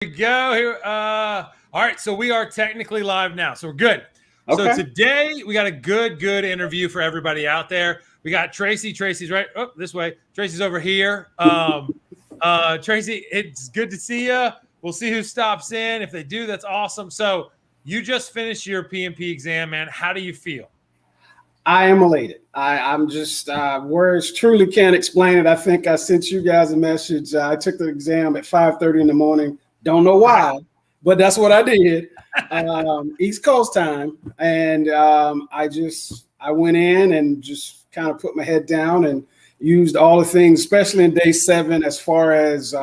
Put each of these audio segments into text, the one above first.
we go here. All right, so we are technically live now, so we're good. Okay. So today we got a good interview for everybody out there. We got Tracy. Tracy's right this way. Tracy's over here. Tracy, it's good to see you. We'll see who stops in. If they do, that's awesome. So you just finished your PMP exam, man. How do you feel? I am elated. I'm just words truly can't explain it. I think I sent you guys a message. I took the exam at 5:30 in the morning. Don't know why, but that's what I did. East Coast time, and I went in and just kind of put my head down and used all the things, especially in day 7, as far as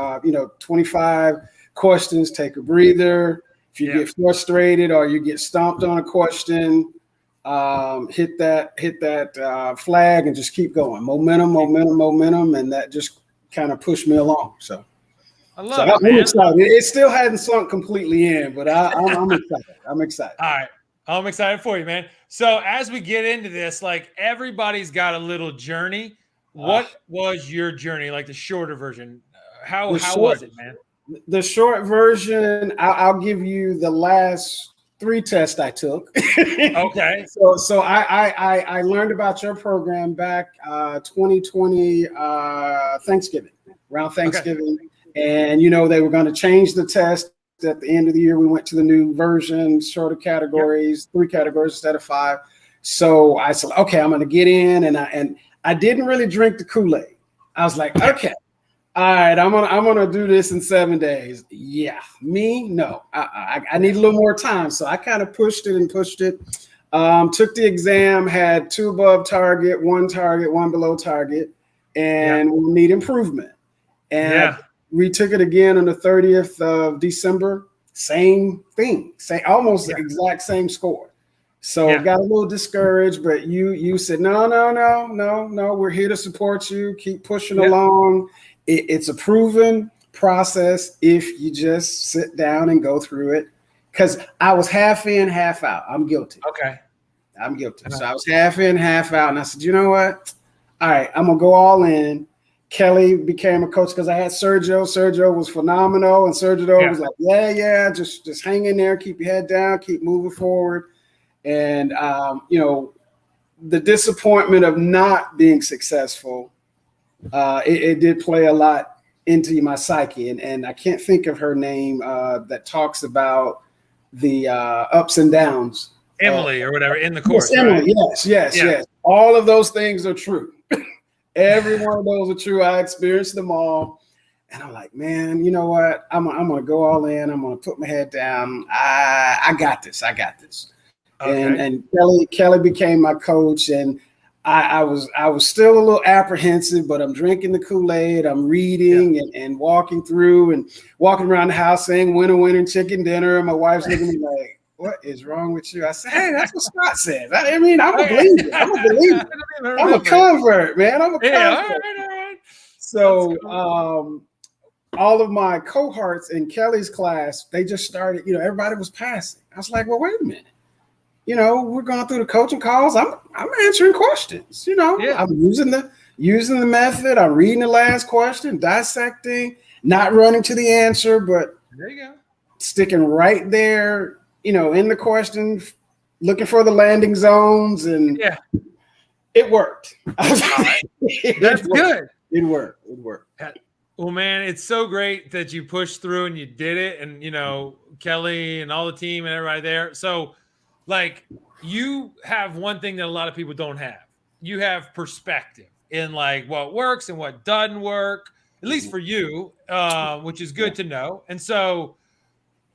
25 questions. Take a breather. If you get frustrated or you get stomped on a question, hit that flag and just keep going. Momentum, and that just kind of pushed me along. So I'm excited. It still hadn't sunk completely in, but I'm excited. I'm excited. All right. I'm excited for you, man. So as we get into this, like everybody's got a little journey. What was your journey? Like the shorter version? How was it, man? The short version, I'll give you the last 3 tests I took. Okay. So I learned about your program back 2020 Thanksgiving, around Thanksgiving. Okay. And, they were going to change the test at the end of the year. We went to the new version, shorter categories, 3 categories instead of 5. So I said, okay, I'm going to get in. And I didn't really drink the Kool-Aid. I was like, okay, all right, I'm gonna do this in 7 days. Yeah, me, no. I need a little more time. So I kind of pushed it. Took the exam, had 2 above target, 1 below target, and we need improvement. And we took it again on the 30th of December. Same thing, almost the exact same score. So got a little discouraged, but you said, no, we're here to support you. Keep pushing along. It's a proven process if you just sit down and go through it. Because I was half in, half out. I'm guilty. Okay. I'm guilty. So I was half in, half out. And I said, you know what? All right, I'm going to go all in. Kelly became a coach because I had Sergio. Sergio was phenomenal. And Sergio was like, just hang in there. Keep your head down. Keep moving forward. And, the disappointment of not being successful, it did play a lot into my psyche. And I can't think of her name that talks about the ups and downs. Emily or whatever in the course. Yes, Emily, yes. All of those things are true. Every one of those are true. I experienced them all. And I'm like, man, you know what? I'm going to go all in. I'm going to put my head down. I got this. Okay. And Kelly became my coach, and I was still a little apprehensive, but I'm drinking the Kool-Aid. I'm reading and walking through and walking around the house saying winner, chicken dinner. And my wife's looking at me like, what is wrong with you? I said, hey, that's what Scott says. I'm a believer. I'm a convert, man. I'm a convert. All right. So all of my cohorts in Kelly's class, they just started, everybody was passing. I was like, well, wait a minute. We're going through the coaching calls. I'm answering questions. I'm using the method. I'm reading the last question, dissecting, not running to the answer, but there you go, sticking right there. In the question, looking for the landing zones, and it worked. That's good. It worked. Well, man, it's so great that you pushed through and you did it, and Kelly and all the team and everybody there. So. Like, you have one thing that a lot of people don't have. You have perspective in like what works and what doesn't work, at least for you, which is good to know. And so,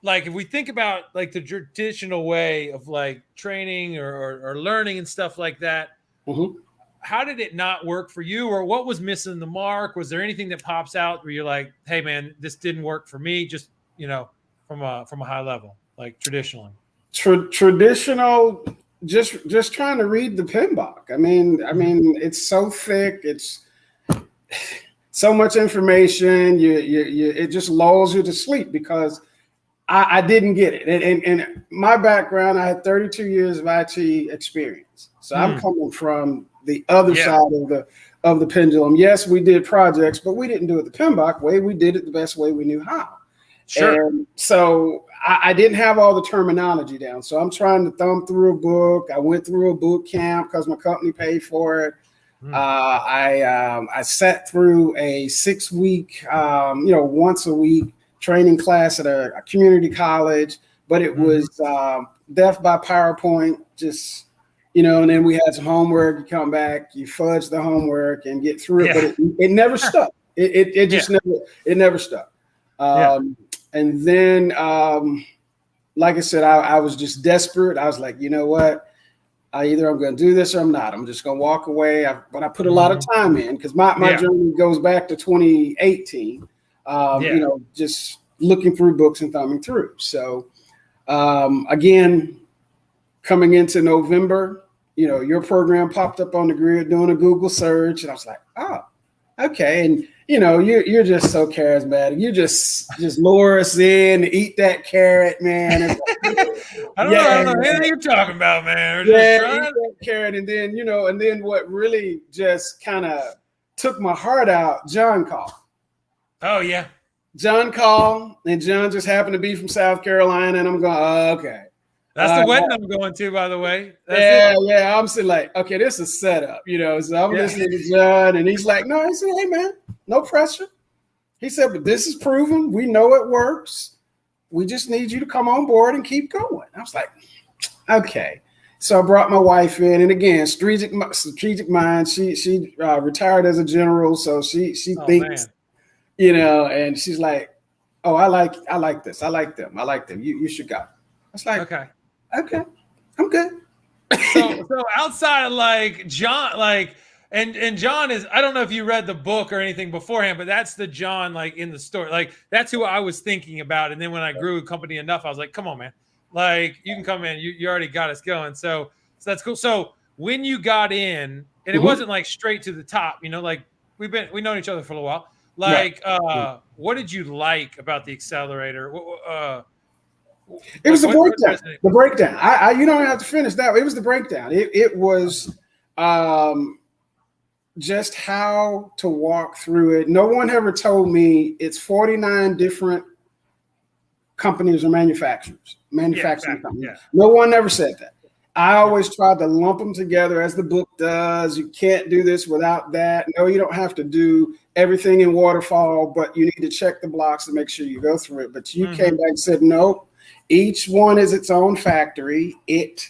like, if we think about like the traditional way of like training or learning and stuff like that, how did it not work for you, or what was missing the mark? Was there anything that pops out where you're like, hey, man, this didn't work for me, just, from a high level, like traditionally? Traditional, just trying to read the PMBOK. I mean, it's so thick. It's so much information. It just lulls you to sleep because I didn't get it. And my background, I had 32 years of IT experience. So I'm coming from the other side of the pendulum. Yes, we did projects, but we didn't do it the PMBOK way. We did it the best way we knew how. Sure. And so I didn't have all the terminology down. So I'm trying to thumb through a book. I went through a boot camp because my company paid for it. I sat through a 6-week, once a week training class at a community college, but it was death by PowerPoint, just, and then we had some homework. You come back, you fudge the homework and get through it, but it never stuck. It just never stuck. And then, like I said, I was just desperate. I was like, you know what? Either I'm going to do this or I'm not. I'm just going to walk away. But I put a lot of time in because my journey goes back to 2018, just looking through books and thumbing through. So, again, coming into November, your program popped up on the grid doing a Google search. And I was like, oh, okay. And, you're just so charismatic. You just lure us in, eat that carrot, man. I don't know anything you're talking about, man. Eat that carrot. And then, and then what really just kind of took my heart out, John called. Oh, yeah. John called, and John just happened to be from South Carolina. And I'm going, oh, okay. That's the wedding I'm going to, by the way. Yeah. I'm sitting like, okay, this is set up, so I'm listening to John, and he's like, no, he said, hey, man, no pressure. He said, but this is proven. We know it works. We just need you to come on board and keep going. I was like, okay. So I brought my wife in, and again, strategic mind. She retired as a general, so she thinks, and she's like, oh, I like this. I like them. You should go. I was like, okay, I'm good. so outside of like John, like, and John is, I don't know if you read the book or anything beforehand, but that's the John like in the story. Like that's who I was thinking about. And then when I grew a company enough, I was like, come on, man, like you can come in. You already got us going. So that's cool. So when you got in, and it wasn't like straight to the top, like we've known each other for a little while. Like, what did you like about the accelerator? It was the breakdown. The breakdown. I you don't have to finish that. It was the breakdown. It was just how to walk through it. No one ever told me it's 49 different companies or manufacturing companies. Yeah. No one ever said that. I always tried to lump them together as the book does. You can't do this without that. No, you don't have to do everything in waterfall, but you need to check the blocks to make sure you go through it. But you came back and said, no. Each one is its own factory. It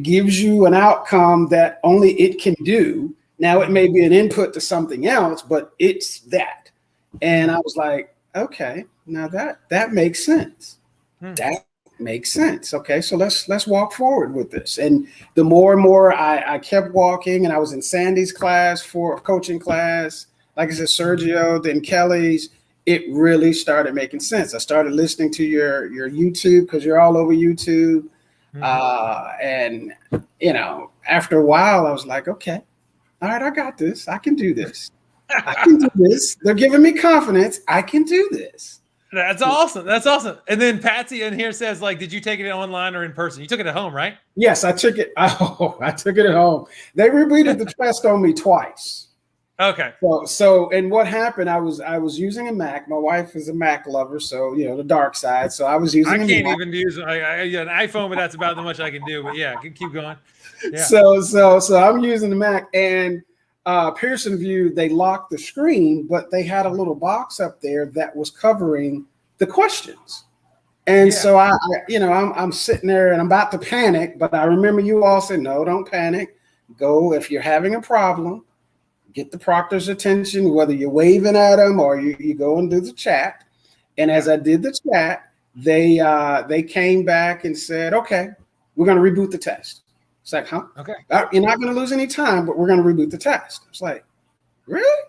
gives you an outcome that only it can do. Now it may be an input to something else, but it's that. And I was like, okay, now that makes sense. That makes sense. Okay, so let's walk forward with this. And the more and more I kept walking, and I was in Sandy's class for coaching class, like I said, Sergio, then Kelly's. It really started making sense. I started listening to your YouTube because you're all over YouTube. And, after a while, I was like, okay, all right, I got this. I can do this. I can do this. They're giving me confidence. I can do this. That's awesome. That's awesome. And then Patsy in here says, like, did you take it online or in person? You took it at home, right? Yes, I took it. Oh, I took it at home. They repeated the test on me twice. Okay. So and what happened? I was using a Mac. My wife is a Mac lover, so the dark side. So I was using. I can't even use an iPhone, but that's about how much I can do. But yeah, keep going. Yeah. So I'm using the Mac, and Pearson VUE, they locked the screen, but they had a little box up there that was covering the questions. And so I'm sitting there and I'm about to panic, but I remember you all said, no, don't panic. Go if you're having a problem. Get the proctor's attention, whether you're waving at them or you go and do the chat. And as I did the chat, they came back and said, okay, we're going to reboot the test. It's like, huh? Okay. You're not going to lose any time, but we're going to reboot the test. It's like, really?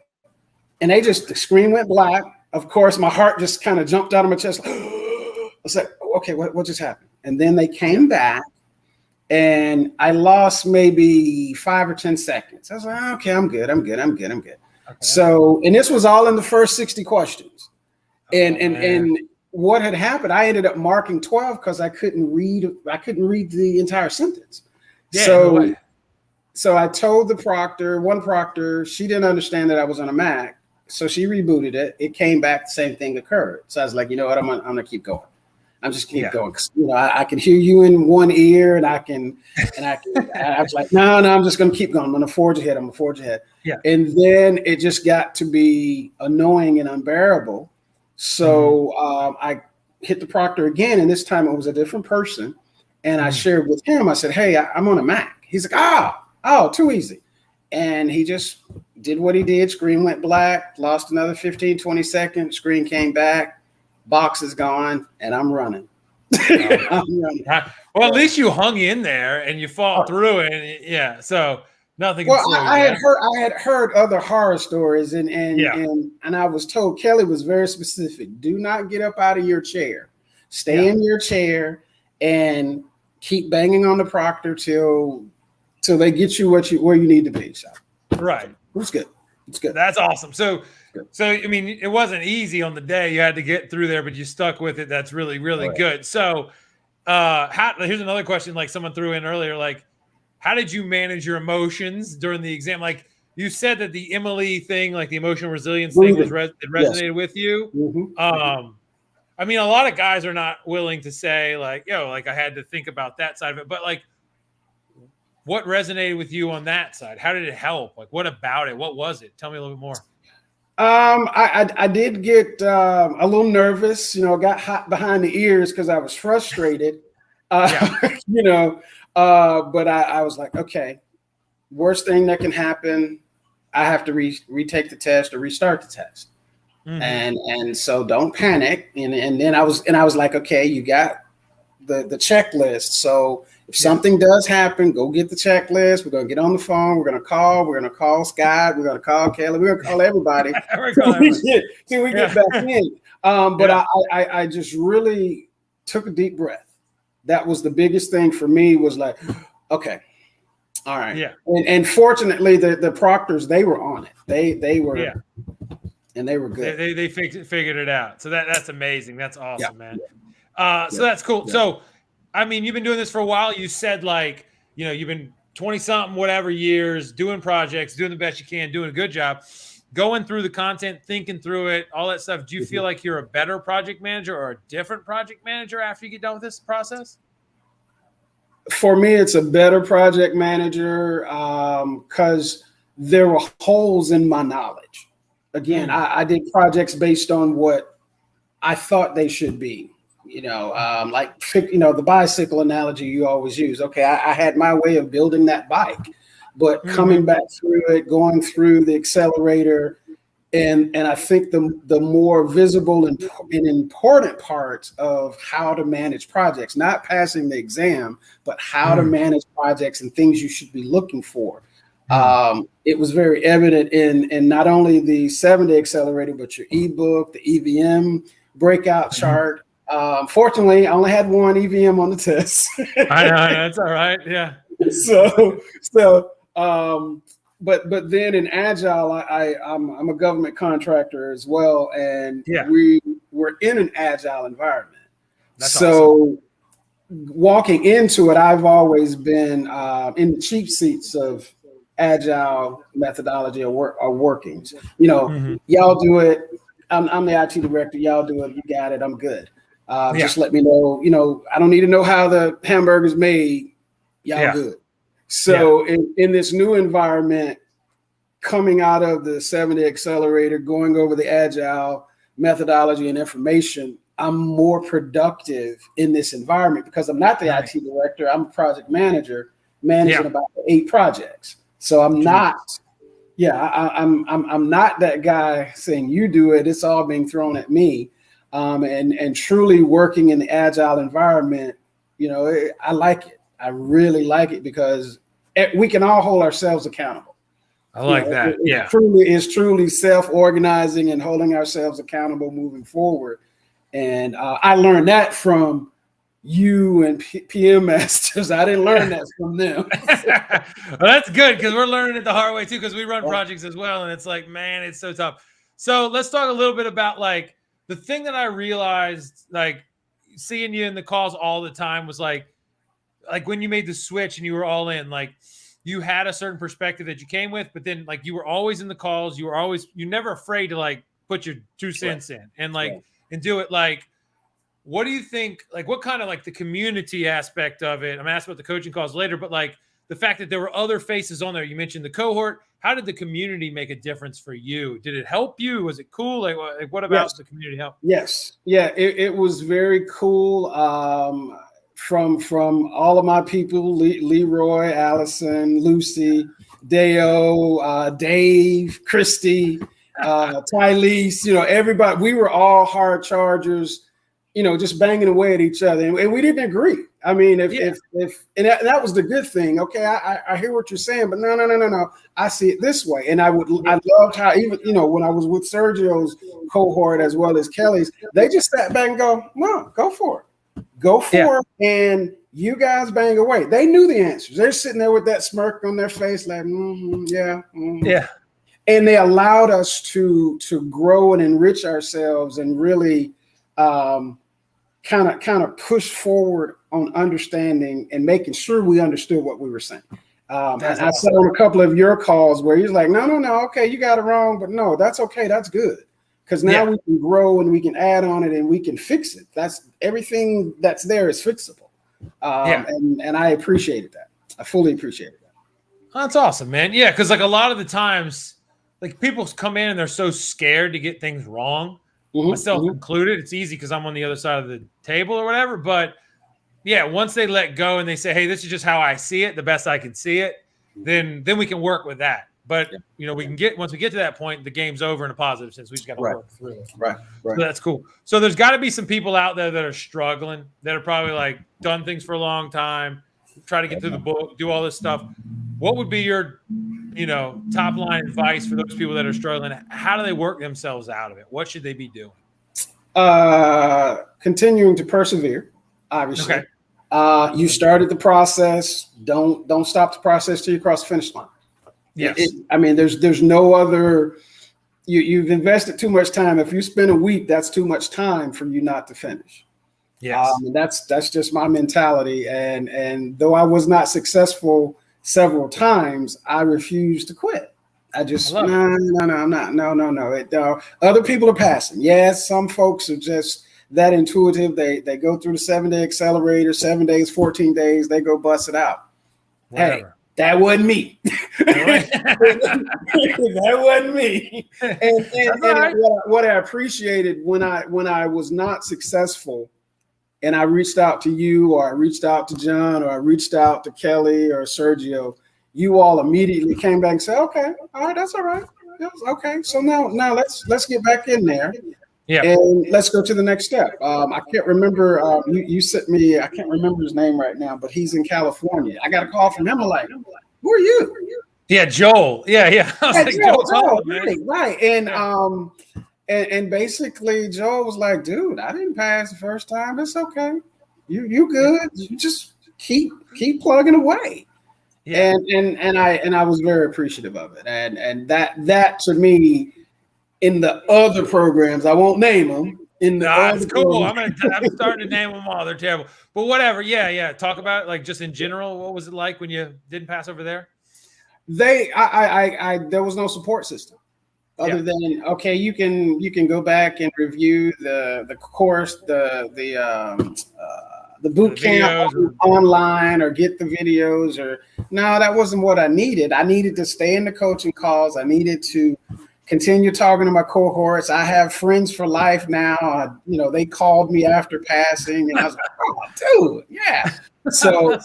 And the screen went black. Of course, my heart just kind of jumped out of my chest. I was like, okay, what just happened? And then they came back. And I lost maybe 5 or 10 seconds. I was like, okay, I'm good. Okay. So, and this was all in the first 60 questions. And what had happened, I ended up marking 12 because I couldn't read the entire sentence. So I told one proctor, she didn't understand that I was on a Mac. So she rebooted it. It came back. The same thing occurred. So I was like, you know what? I'm gonna keep going. I'm just keep going. 'Cause, you know, I can hear you in one ear, and I was like, no, I'm just gonna keep going. I'm gonna forge ahead. I'm gonna forge ahead. Yeah. And then it just got to be annoying and unbearable. So I hit the proctor again, and this time it was a different person. And I shared with him. I said, hey, I'm on a Mac. He's like, oh, too easy. And he just did what he did. Screen went black, lost another 15, 20 seconds. Screen came back, box is gone, and I'm running. I'm running. Well, at least you hung in there and you fought through it. And so nothing. Well, I had heard other horror stories, and I was told, Kelly was very specific. Do not get up out of your chair. Stay in your chair and keep banging on the proctor till they get you where you need to be. So right. It was good. It's good. That's awesome. So I mean, it wasn't easy on the day. You had to get through there, but you stuck with it. That's really, really good. So here's another question, like someone threw in earlier, like, how did you manage your emotions during the exam? Like you said that the Emily thing, like the emotional resilience thing was it resonated with you. I mean, a lot of guys are not willing to say like, like I had to think about that side of it, but like, what resonated with you on that side? How did it help? Like, what about it? What was it? Tell me a little bit more. I did get a little nervous, got hot behind the ears because I was frustrated, but I was like, okay, worst thing that can happen, I have to retake the test or restart the test. And so don't panic. And then I was like, okay, you got the checklist. So if something does happen, go get the checklist. We're going to get on the phone. We're going to call Scott. We're going to call Kelly. We're going to call everybody. Till we get back in. But I just really took a deep breath. That was the biggest thing for me, was like, okay, all right. Yeah. And fortunately, the proctors, they were on it. They were, and they were good. They figured it out. So that's amazing. That's awesome, man. So that's cool. Yeah. So, I mean, you've been doing this for a while. You said like, you've been 20 something, whatever years, doing projects, doing the best you can, doing a good job, going through the content, thinking through it, all that stuff. Do you feel like you're a better project manager or a different project manager after you get done with this process? For me, it's a better project manager because there were holes in my knowledge. Again, I did projects based on what I thought they should be. Like, the bicycle analogy you always use. Okay, I had my way of building that bike, but coming back through it, going through the accelerator, and I think the more visible and important parts of how to manage projects, not passing the exam, but how to manage projects and things you should be looking for. It was very evident in not only the 7-day accelerator, but your ebook, the EVM breakout chart. Fortunately, I only had one EVM on the test. I know, that's all right. Yeah. But then in Agile, I'm a government contractor as well, and we were in an Agile environment. That's awesome. Walking into it, I've always been in the cheap seats of Agile methodology or workings. Y'all do it. I'm the IT director. Y'all do it. You got it. I'm good. Just let me know. I don't need to know how the hamburger's made. Y'all good. So in this new environment, coming out of the 7-day accelerator, going over the Agile methodology and information, I'm more productive in this environment because I'm not the IT director. I'm a project manager managing about 8 projects. So I'm not. I'm not that guy saying you do it. It's all being thrown at me. And truly working in the Agile environment, I like it. I really like it because we can all hold ourselves accountable. I like that. It's truly self-organizing and holding ourselves accountable moving forward. And I learned that from you and PM Masters. I didn't learn that from them. Well, that's good because we're learning it the hard way too, because we run projects as well. And it's like, man, it's so tough. So let's talk a little bit about like the thing that I realized, like seeing you in the calls all the time was like when you made the switch and you were all in, like you had a certain perspective that you came with, but then like you were always in the calls. You're never afraid to like put your 2 cents in and like, and do it. Like, what do you think, like what kind of like the community aspect of it? I'm gonna ask about the coaching calls later, but like the fact that there were other faces on there, you mentioned the cohort. How did the community make a difference for you? Did it help you? Was it cool? Like what about the community help? Yes. Yeah, it was very cool. From all of my people, Leroy, Allison, Lucy, Deo, Dave, Christy, Tylese, everybody, we were all hard chargers, just banging away at each other. And we didn't agree. I mean, and that was the good thing. Okay, I hear what you're saying, but no. I see it this way. And I loved how even, when I was with Sergio's cohort as well as Kelly's, they just sat back and go, no, go for it. Go for it. And you guys bang away. They knew the answers. They're sitting there with that smirk on their face, like, yeah. And they allowed us to grow and enrich ourselves and really kind of push forward on understanding and making sure we understood what we were saying. And I said on a couple of your calls where he's like, no, okay, you got it wrong, but no, that's okay, that's good. Because now we can grow and we can add on it and we can fix it. That's everything that's there is fixable. And I appreciated that. I fully appreciated that. That's awesome, man. Yeah, because like a lot of the times, like people come in and they're so scared to get things wrong, myself included. It's easy because I'm on the other side of the table or whatever. But yeah, once they let go and they say, hey, this is just how I see it, the best I can see it, then we can work with that. But we can once we get to that point, the game's over in a positive sense. We just got to work through it. Right. So that's cool. So there's got to be some people out there that are struggling, that are probably like done things for a long time, try to get through the book, do all this stuff. What would be your, top line advice for those people that are struggling? How do they work themselves out of it? What should they be doing? Continuing to persevere, obviously. Okay. You started the process. Don't stop the process till you cross the finish line. Yes. There's no other, you've invested too much time. If you spend a week, that's too much time for you not to finish. Yes. That's just my mentality. And though I was not successful several times, I refused to quit. I just, no, I'm not. No. Other people are passing. Yes. Some folks are just that intuitive. They go through the 7-day accelerator, 7 days, 14 days, they go bust it out. Whatever. Hey, that wasn't me. That wasn't me. And what I appreciated when I was not successful, and I reached out to you, or I reached out to John, or I reached out to Kelly or Sergio, you all immediately came back and said, "Okay, all right, that's all right. Okay, so now let's get back in there." Yeah, and let's go to the next step. I can't remember. You sent me. I can't remember his name right now, but he's in California. I got a call from him. I'm like, "Who are you?" Yeah, Joel. Yeah. I was like, Joel, right. And basically, Joel was like, "Dude, I didn't pass the first time. It's okay. You good. You just keep plugging away." Yeah. And I was very appreciative of it. And that to me, in the other programs, I won't name them. It's cool. I'm starting to name them all. They're terrible, but whatever. Yeah. Talk about it, like just in general. What was it like when you didn't pass over there? There was no support system other than, okay, you can go back and review the course, the boot camp online, or get the videos. Or no, that wasn't what I needed. I needed to stay in the coaching calls. I needed to continue talking to my cohorts. I have friends for life now. They called me after passing, and I was like, "Oh, dude, yeah." So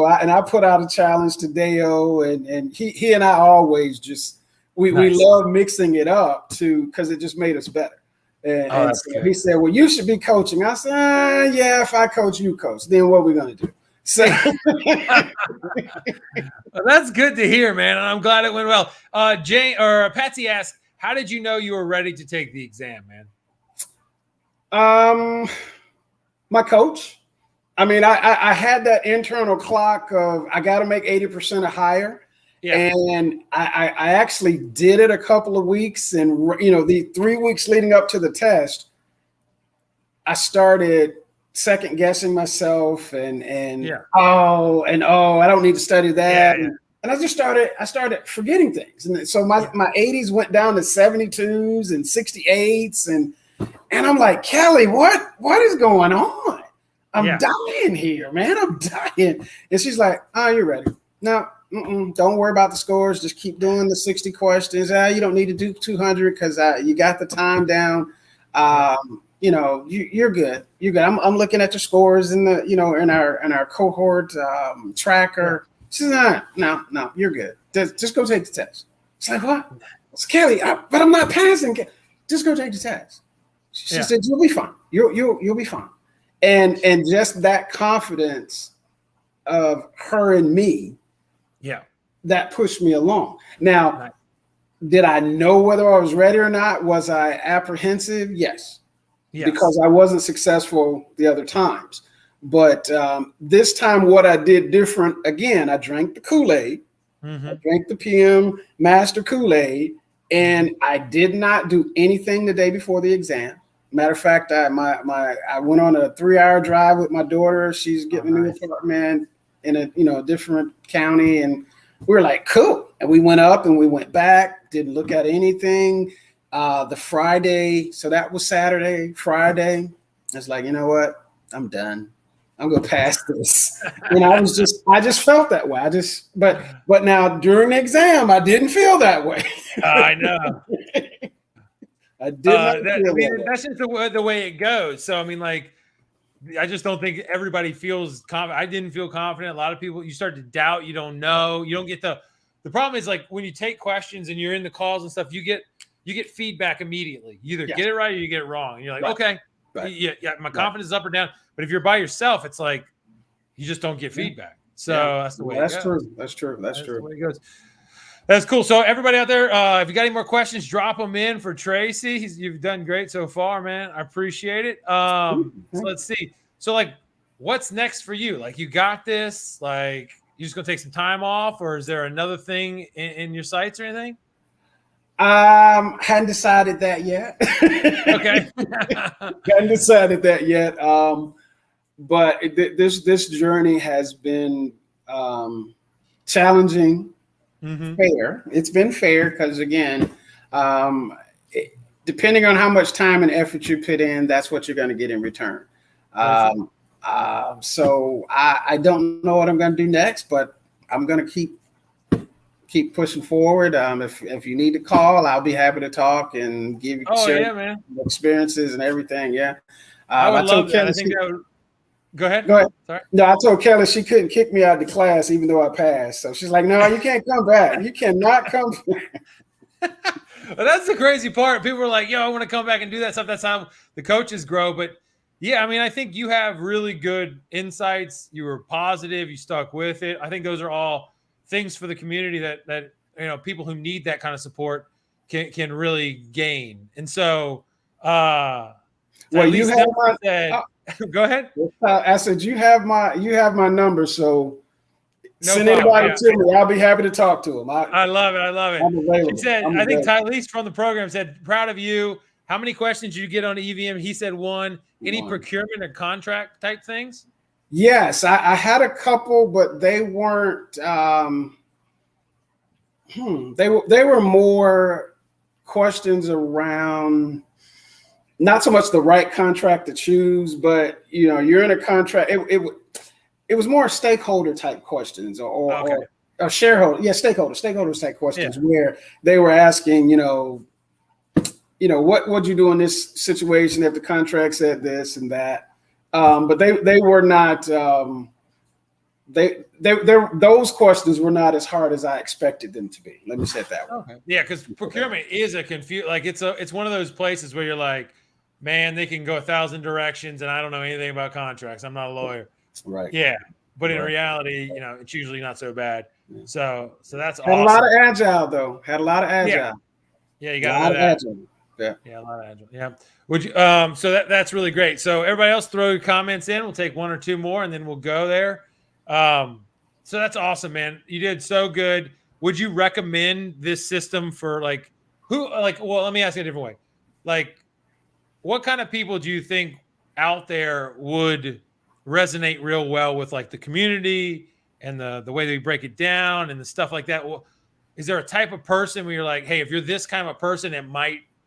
I put out a challenge to Deo, and he and I always just we love mixing it up because it just made us better. And so he said, "Well, you should be coaching." I said, "Yeah, if I coach, you coach. Then what are we gonna do?" So well, that's good to hear, man. And I'm glad it went well. Patsy asked, how did you know you were ready to take the exam, man? My coach. I had that internal clock of I got to make 80% or higher. Yeah. And I actually did it a couple of weeks, and the 3 weeks leading up to the test, I started second guessing myself and I don't need to study that. And I started forgetting things. And so my 80s went down to 72s and 68s. And I'm like, Kelly, what is going on? I'm dying here, man. I'm dying. And she's like, oh, you're ready. No, don't worry about the scores. Just keep doing the 60 questions. You don't need to do 200 because you got the time down. You're good. You're good. I'm looking at the scores in the, in our cohort tracker. She said, no, you're good. Just go take the test. It's like, what? It's Kelly, but I'm not passing. Just go take the test. She said, you'll be fine. You'll be fine. And just that confidence of her and me, that pushed me along. Now, did I know whether I was ready or not? Was I apprehensive? Yes. Because I wasn't successful the other times. But this time, what I did different, again, I drank the Kool-Aid. I drank the PM Master Kool-Aid, and I did not do anything the day before the exam. Matter of fact, I went on a 3-hour drive with my daughter. She's getting a new apartment in a different county, and we were like, cool. And we went up and we went back. Didn't look at anything. The Friday, so that was Saturday. Friday, I was like, you know what? I'm done. I'm gonna pass this. I just felt that way. But now during the exam, I didn't feel that way. I know. I did not. That's just the way it goes. So I just don't think everybody feels confident. I didn't feel confident. A lot of people, you start to doubt. You don't know. You don't get the problem is like when you take questions and you're in the calls and stuff, you get feedback immediately. You either get it right or you get it wrong. And you're like, okay, my confidence is up or down. But if you're by yourself, it's like you just don't get feedback. So that's the way it goes. That's true. That's true. The way it goes. That's cool. So everybody out there, if you got any more questions, drop them in for Tracy. You've done great so far, man. I appreciate it. So let's see. So what's next for you? You got this. You just gonna take some time off, or is there another thing in your sights or anything? Hadn't decided that yet. Okay. Hadn't decided that yet. But this journey has been challenging. Fair. It's been fair because again, depending on how much time and effort you put in, that's what you're going to get in return. So I don't know what I'm going to do next, but I'm going to keep pushing forward. If you need to call, I'll be happy to talk and give you experiences and everything. Yeah. I would love that. I think that would. Go ahead. Sorry. No, I told Kelly she couldn't kick me out of the class even though I passed. So she's like, no, you can't come back. You cannot come back. Well, that's the crazy part. People are like, yo, I want to come back and do that stuff. That's how the coaches grow. But yeah, I think you have really good insights. You were positive. You stuck with it. I think those are all things for the community that people who need that kind of support can really gain. And so, well, you have my. Go ahead. I said you have my number, so send anybody to me. I'll be happy to talk to them. I love it. I'm available. She said, I think Tylese from the program said, proud of you. How many questions did you get on EVM? He said one. Any procurement or contract type things? Yes, I had a couple, but they weren't. They were more questions around. Not so much the right contract to choose, but you're in a contract. It was more stakeholder type questions or shareholder, stakeholders type questions where they were asking, what would you do in this situation if the contract said this and that? But they were not. Those questions were not as hard as I expected them to be. Let me say it that way. Okay. Yeah, because procurement is it's one of those places where you're like, man, they can go 1,000 directions, and I don't know anything about contracts. I'm not a lawyer. Right. Yeah. But in reality, it's usually not so bad. Yeah. So that's awesome. Had a lot of agile, though. Yeah, you got a lot of agile. Yeah, a lot of agile. Yeah. Would you so that's really great. So everybody else throw your comments in. We'll take one or two more and then we'll go there. So that's awesome, man. You did so good. Would you recommend this system for well, let me ask you a different way. What kind of people do you think out there would resonate real well with the community and the way that we break it down and the stuff like that. Well, is there a type of person where you're like, hey, if you're this kind of a person,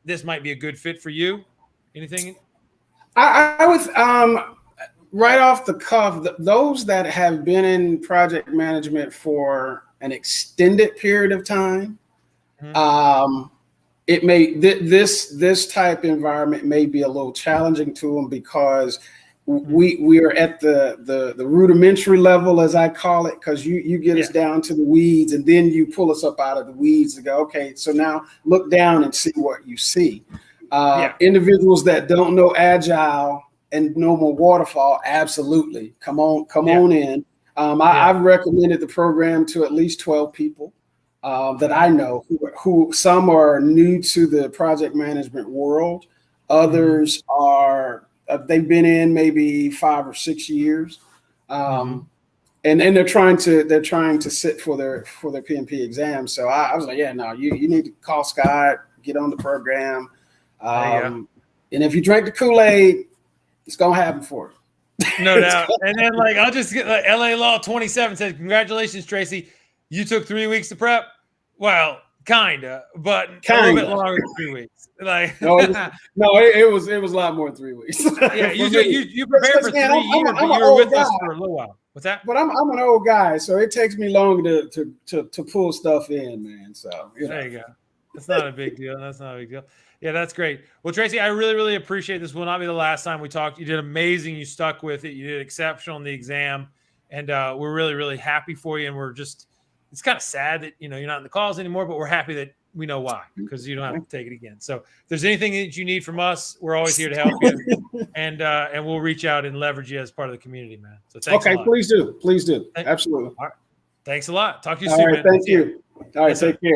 this might be a good fit for you? Anything? I would right off the cuff, those that have been in project management for an extended period of time, it may this type environment may be a little challenging to them because we are at the rudimentary level, as I call it, because you get us down to the weeds and then you pull us up out of the weeds and go, okay, so now look down and see what you see. Individuals that don't know Agile and no more waterfall, absolutely. Come on in. I've recommended the program to at least 12 people that I know who some are new to the project management world. Others are, they've been in maybe 5 or 6 years. And they're trying to sit for their PMP exam. So I was like, yeah, no, you need to call Scott, get on the program. And if you drink the Kool-Aid, it's gonna happen for you. No doubt. And then I'll just get LA Law 27 says, congratulations, Tracy. You took 3 weeks to prep. Well, kinda, but a little bit longer than 3 weeks. It was a lot more than 3 weeks. Yeah, you prepared for 3 years, but you were with us for a little while. What's that? But I'm an old guy, so it takes me longer to pull stuff in, man. So there you go. That's not a big deal. That's not a big deal. Yeah, that's great. Well, Tracy, I really, really appreciate this. Will not be the last time we talked. You did amazing. You stuck with it. You did exceptional in the exam. And we're really, really happy for you. And we're just, it's kind of sad that, you're not in the calls anymore, but we're happy that we know why, because you don't have to take it again. So if there's anything that you need from us, we're always here to help you. And we'll reach out and leverage you as part of the community, man. So thanks a lot. Please do. Absolutely. All right. Thanks a lot. Talk to you soon, man. Thank you. All right. Take care.